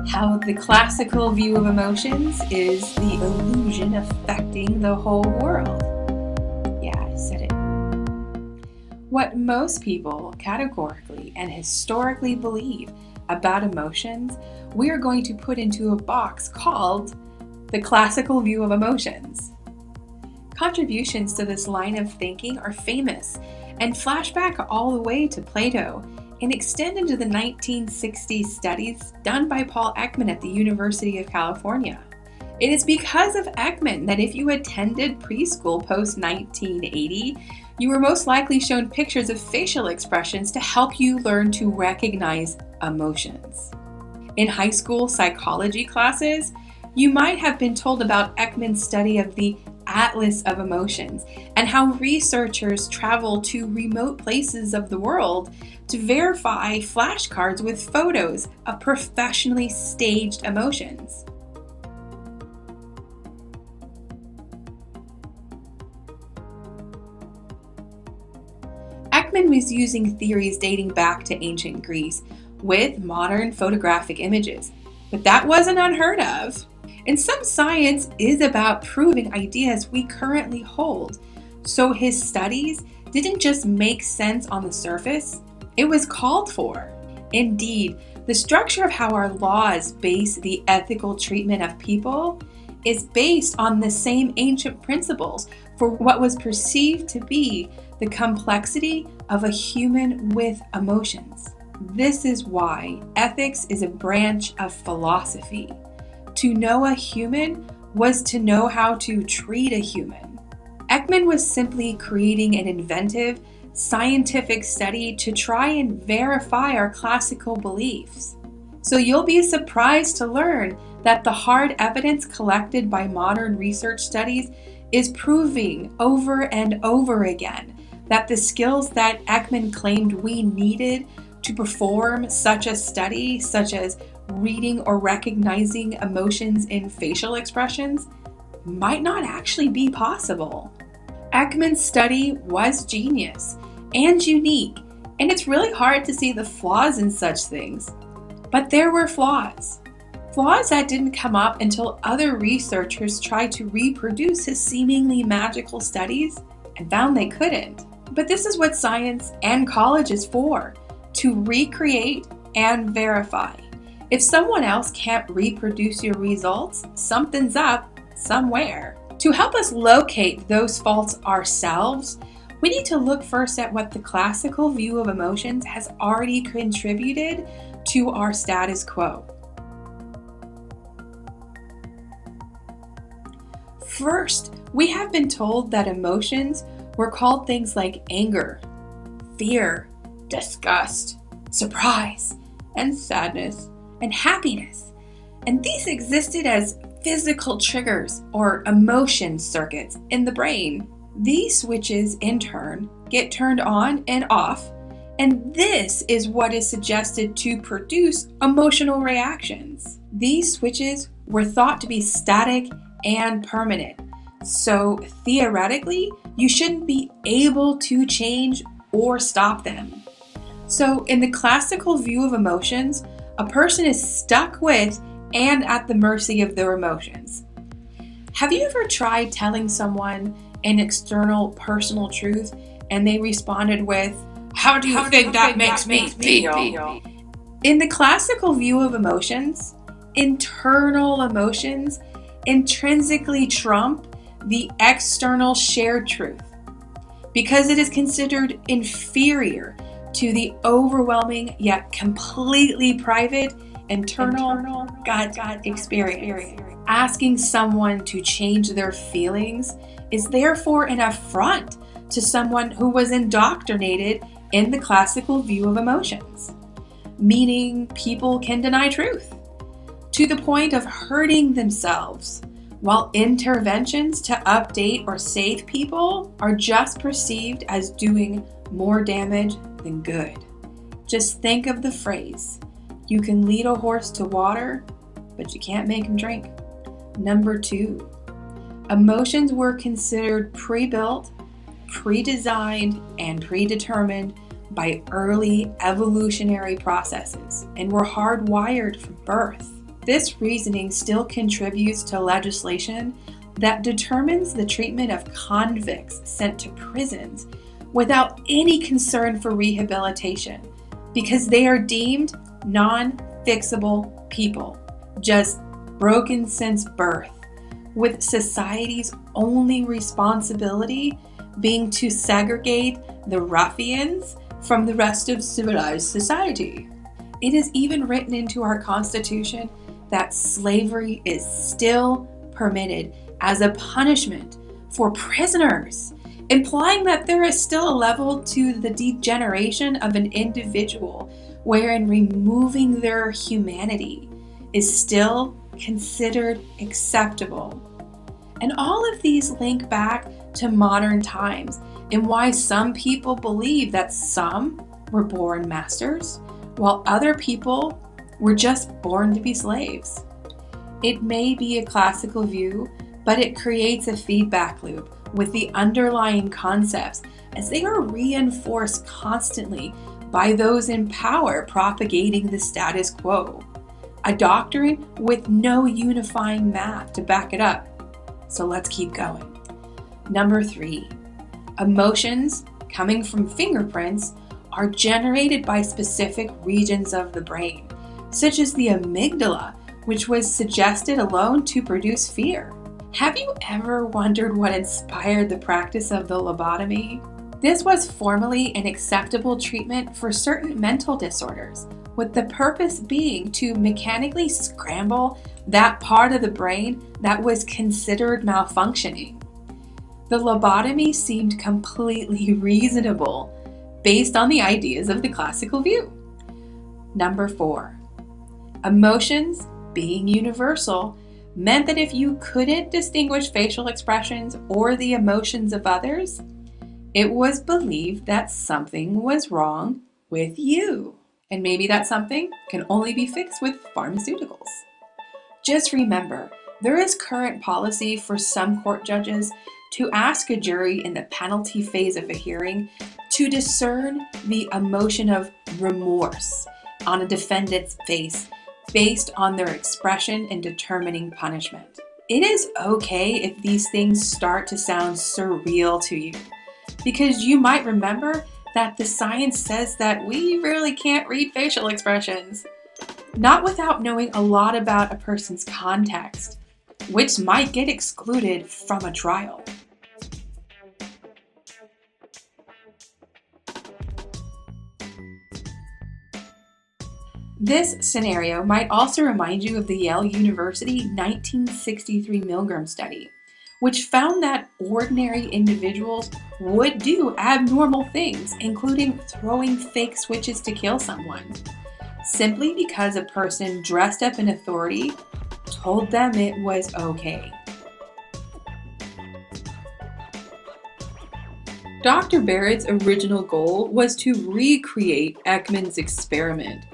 How the classical view of emotions is the illusion affecting the whole world. Yeah, I said it. What most people categorically and historically believe about emotions, we are going to put into a box called the classical view of emotions. Contributions to this line of thinking are famous and flash back all the way to Plato and extend into the 1960s studies done by Paul Ekman at the University of California. It is because of Ekman that if you attended preschool post-1980, you were most likely shown pictures of facial expressions to help you learn to recognize emotions. In high school psychology classes, you might have been told about Ekman's study of the Atlas of Emotions and how researchers travel to remote places of the world to verify flashcards with photos of professionally staged emotions. Ekman was using theories dating back to ancient Greece with modern photographic images, but that wasn't unheard of. And some science is about proving ideas we currently hold. So his studies didn't just make sense on the surface, it was called for. Indeed, the structure of how our laws base the ethical treatment of people is based on the same ancient principles for what was perceived to be the complexity of a human with emotions. This is why ethics is a branch of philosophy. To know a human was to know how to treat a human. Ekman was simply creating an inventive, scientific study to try and verify our classical beliefs. So you'll be surprised to learn that the hard evidence collected by modern research studies is proving over and over again that the skills that Ekman claimed we needed to perform such a study, such as reading or recognizing emotions in facial expressions, might not actually be possible. Ekman's study was genius and unique, and it's really hard to see the flaws in such things. But there were flaws. Flaws that didn't come up until other researchers tried to reproduce his seemingly magical studies and found they couldn't. But this is what science and college is for, to recreate and verify. If someone else can't reproduce your results, something's up somewhere. To help us locate those faults ourselves, we need to look first at what the classical view of emotions has already contributed to our status quo. First, we have been told that emotions were called things like anger, fear, disgust, surprise, and sadness, and happiness. And these existed as physical triggers or emotion circuits in the brain. These switches, in turn, get turned on and off, and this is what is suggested to produce emotional reactions. These switches were thought to be static and permanent, so theoretically, you shouldn't be able to change or stop them. So in the classical view of emotions, a person is stuck with and at the mercy of their emotions. Have you ever tried telling someone an external personal truth and they responded with, "How do you think that makes me feel?" In the classical view of emotions, internal emotions intrinsically trump the external shared truth because it is considered inferior to the overwhelming yet completely private internal gut experience. Asking someone to change their feelings is therefore an affront to someone who was indoctrinated in the classical view of emotions, meaning people can deny truth to the point of hurting themselves, while interventions to update or save people are just perceived as doing more damage than good. Just think of the phrase, "You can lead a horse to water, but you can't make him drink." Number 2, emotions were considered pre-built, pre-designed, and predetermined by early evolutionary processes and were hardwired from birth. This reasoning still contributes to legislation that determines the treatment of convicts sent to prisons without any concern for rehabilitation, because they are deemed non-fixable people, just broken since birth, with society's only responsibility being to segregate the ruffians from the rest of civilized society. It is even written into our Constitution that slavery is still permitted as a punishment for prisoners, implying that there is still a level to the degeneration of an individual wherein removing their humanity is still considered acceptable. And all of these link back to modern times and why some people believe that some were born masters while other people were just born to be slaves. It may be a classical view, but it creates a feedback loop with the underlying concepts as they are reinforced constantly by those in power propagating the status quo, a doctrine with no unifying math to back it up. So let's keep going. Number 3, emotions coming from fingerprints are generated by specific regions of the brain, such as the amygdala, which was suggested alone to produce fear. Have you ever wondered what inspired the practice of the lobotomy? This was formerly an acceptable treatment for certain mental disorders, with the purpose being to mechanically scramble that part of the brain that was considered malfunctioning. The lobotomy seemed completely reasonable based on the ideas of the classical view. Number 4, emotions being universal meant that if you couldn't distinguish facial expressions or the emotions of others, it was believed that something was wrong with you. And maybe that something can only be fixed with pharmaceuticals. Just remember, there is current policy for some court judges to ask a jury in the penalty phase of a hearing to discern the emotion of remorse on a defendant's face based on their expression in determining punishment. It is okay if these things start to sound surreal to you, because you might remember that the science says that we really can't read facial expressions, not without knowing a lot about a person's context, which might get excluded from a trial. This scenario might also remind you of the Yale University 1963 Milgram study, which found that ordinary individuals would do abnormal things, including throwing fake switches to kill someone, simply because a person dressed up in authority told them it was okay. Dr. Barrett's original goal was to recreate Ekman's experiment.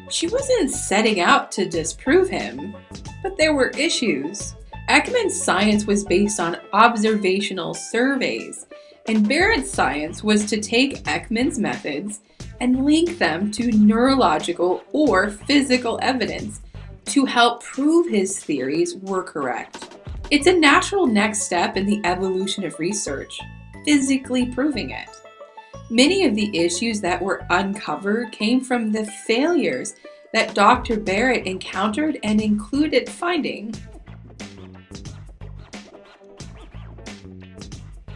She wasn't setting out to disprove him, but there were issues. Ekman's science was based on observational surveys, and Barrett's science was to take Ekman's methods and link them to neurological or physical evidence to help prove his theories were correct. It's a natural next step in the evolution of research, physically proving it. Many of the issues that were uncovered came from the failures that Dr. Barrett encountered and included finding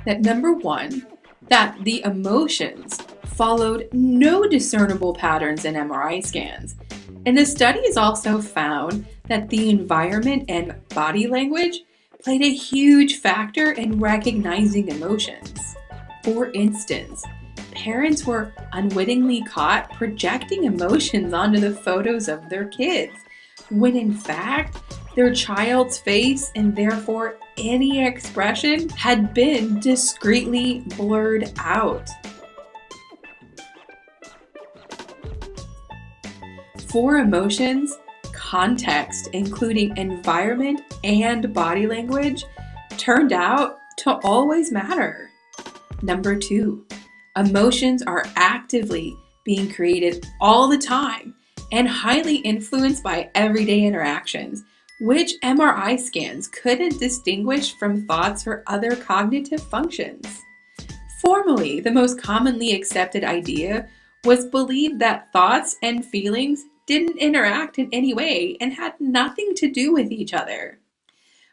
that number 1, that the emotions followed no discernible patterns in MRI scans. And the studies also found that the environment and body language played a huge factor in recognizing emotions. For instance, parents were unwittingly caught projecting emotions onto the photos of their kids, when in fact, their child's face and therefore any expression had been discreetly blurred out. For emotions, context, including environment and body language, turned out to always matter. Number 2, emotions are actively being created all the time, and highly influenced by everyday interactions, which MRI scans couldn't distinguish from thoughts or other cognitive functions. Formerly, the most commonly accepted idea was believed that thoughts and feelings didn't interact in any way and had nothing to do with each other.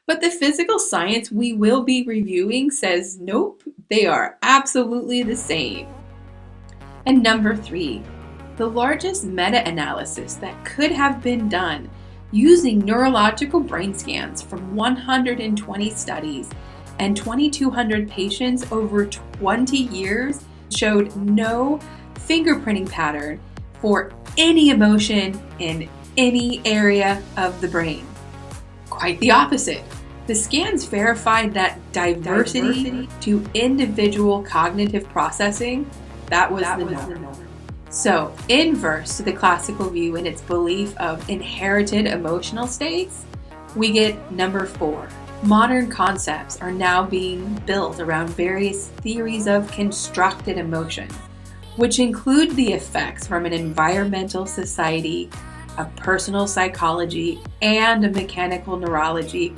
But the physical science we will be reviewing says nope, they are absolutely the same. And number 3, the largest meta-analysis that could have been done using neurological brain scans from 120 studies and 2,200 patients over 20 years showed no fingerprinting pattern for any emotion in any area of the brain. Quite the opposite. The scans verified that diversity to individual cognitive processing, that was the norm. So, inverse to the classical view in its belief of inherited emotional states, we get number 4. Modern concepts are now being built around various theories of constructed emotion, which include the effects from an environmental society, a personal psychology, and a mechanical neurology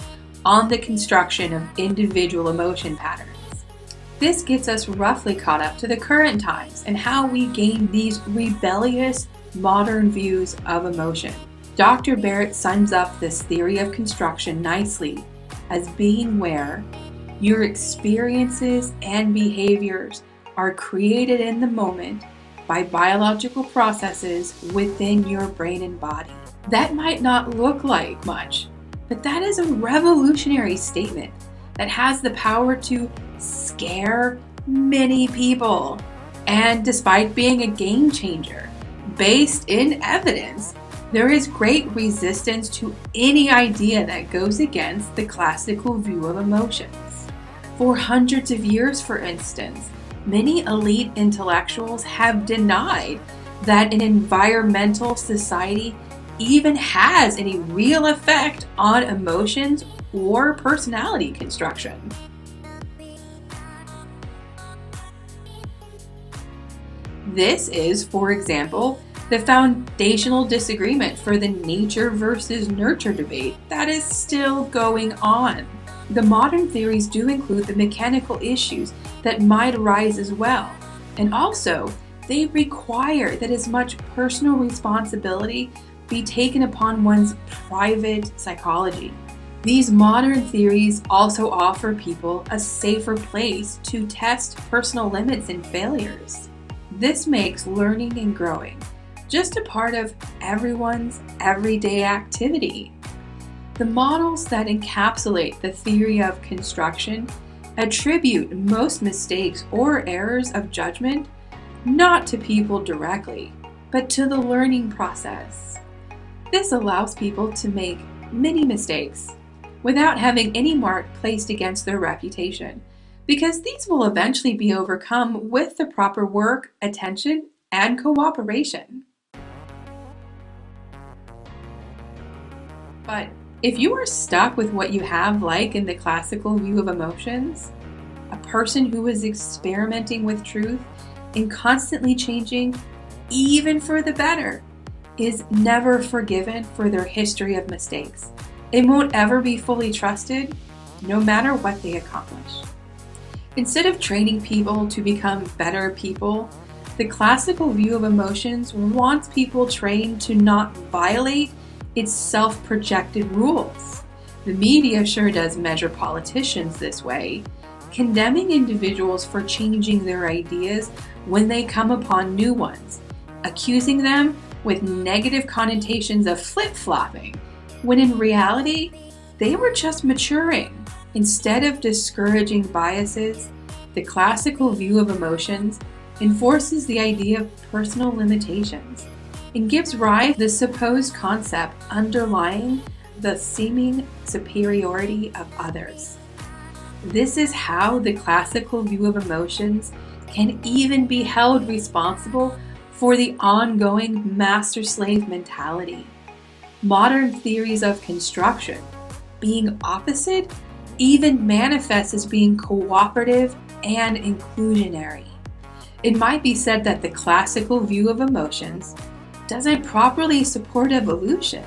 on the construction of individual emotion patterns. This gets us roughly caught up to the current times and how we gain these rebellious modern views of emotion. Dr. Barrett sums up this theory of construction nicely as being where your experiences and behaviors are created in the moment by biological processes within your brain and body. That might not look like much, but that is a revolutionary statement that has the power to scare many people. And despite being a game changer, based in evidence, there is great resistance to any idea that goes against the classical view of emotions. For hundreds of years, for instance, many elite intellectuals have denied that an environmental society even has any real effect on emotions or personality construction. This is, for example, the foundational disagreement for the nature versus nurture debate that is still going on. The modern theories do include the mechanical issues that might arise as well, and also they require that as much personal responsibility be taken upon one's private psychology. These modern theories also offer people a safer place to test personal limits and failures. This makes learning and growing just a part of everyone's everyday activity. The models that encapsulate the theory of construction attribute most mistakes or errors of judgment not to people directly, but to the learning process. This allows people to make many mistakes without having any mark placed against their reputation, because these will eventually be overcome with the proper work, attention, and cooperation. But if you are stuck with what you have, like in the classical view of emotions, a person who is experimenting with truth and constantly changing, even for the better, is never forgiven for their history of mistakes. It won't ever be fully trusted, no matter what they accomplish. Instead of training people to become better people, the classical view of emotions wants people trained to not violate its self-projected rules. The media sure does measure politicians this way, condemning individuals for changing their ideas when they come upon new ones, accusing them with negative connotations of flip-flopping, when in reality, they were just maturing. Instead of discouraging biases, the classical view of emotions enforces the idea of personal limitations and gives rise to the supposed concept underlying the seeming superiority of others. This is how the classical view of emotions can even be held responsible for the ongoing master-slave mentality. Modern theories of construction, being opposite, even manifest as being cooperative and inclusionary. It might be said that the classical view of emotions doesn't properly support evolution.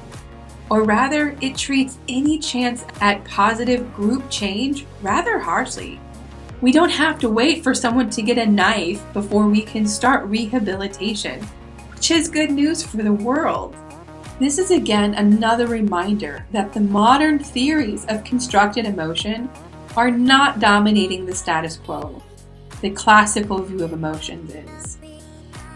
Or rather, it treats any chance at positive group change rather harshly. We don't have to wait for someone to get a knife before we can start rehabilitation, which is good news for the world. This is again another reminder that the modern theories of constructed emotion are not dominating the status quo. The classical view of emotions is.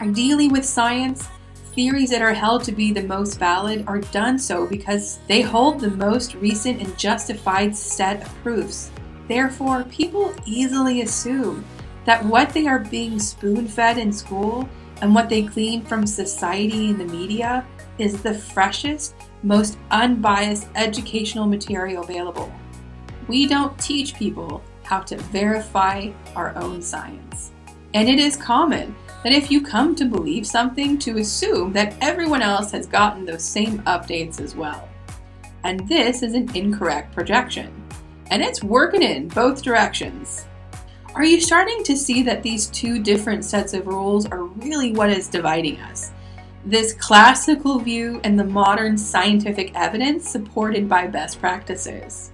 Ideally with science, theories that are held to be the most valid are done so because they hold the most recent and justified set of proofs. Therefore, people easily assume that what they are being spoon-fed in school and what they glean from society and the media is the freshest, most unbiased educational material available. We don't teach people how to verify our own science. And it is common that if you come to believe something, to assume that everyone else has gotten those same updates as well. And this is an incorrect projection. And it's working in both directions. Are you starting to see that these two different sets of rules are really what is dividing us? This classical view and the modern scientific evidence supported by best practices.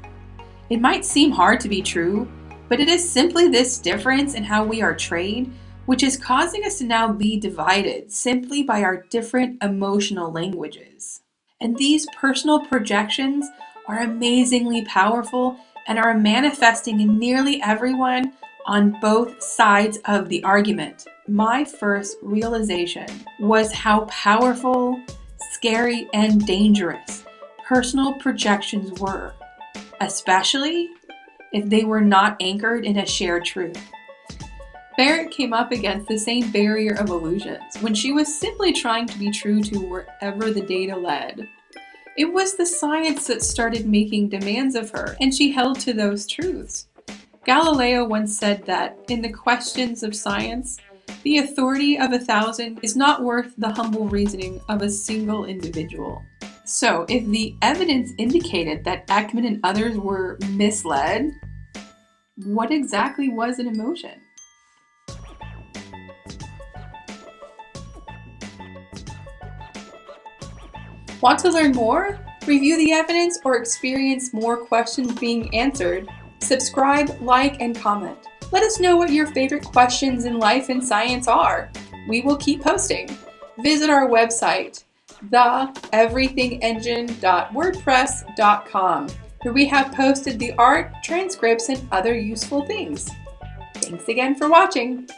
It might seem hard to be true, but it is simply this difference in how we are trained which is causing us to now be divided simply by our different emotional languages. And these personal projections are amazingly powerful and are manifesting in nearly everyone on both sides of the argument. My first realization was how powerful, scary, and dangerous personal projections were, especially if they were not anchored in a shared truth. Barrett came up against the same barrier of illusions when she was simply trying to be true to wherever the data led. It was the science that started making demands of her, and she held to those truths. Galileo once said that, in the questions of science, the authority of 1,000 is not worth the humble reasoning of a single individual. So, if the evidence indicated that Ekman and others were misled, what exactly was an emotion? Want to learn more? Review the evidence or experience more questions being answered? Subscribe, like, and comment. Let us know what your favorite questions in life and science are. We will keep posting. Visit our website, theeverythingengine.wordpress.com, where we have posted the art, transcripts, and other useful things. Thanks again for watching.